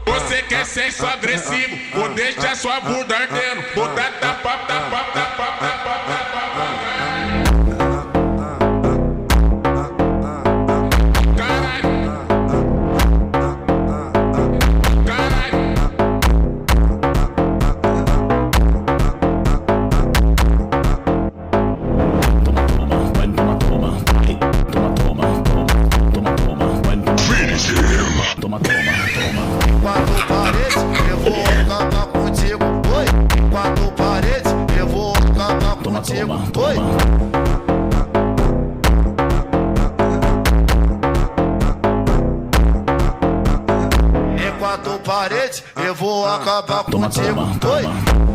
Você quer sexo agressivo, vou deixar sua bunda ardendo. Vou dar tapa, tapa, tapa, tapa, tapa. Quatro paredes, eu vou acabar contigo, oi. Quatro paredes, eu vou acabar contigo, oi. Em quatro paredes, eu vou acabar contigo, oi.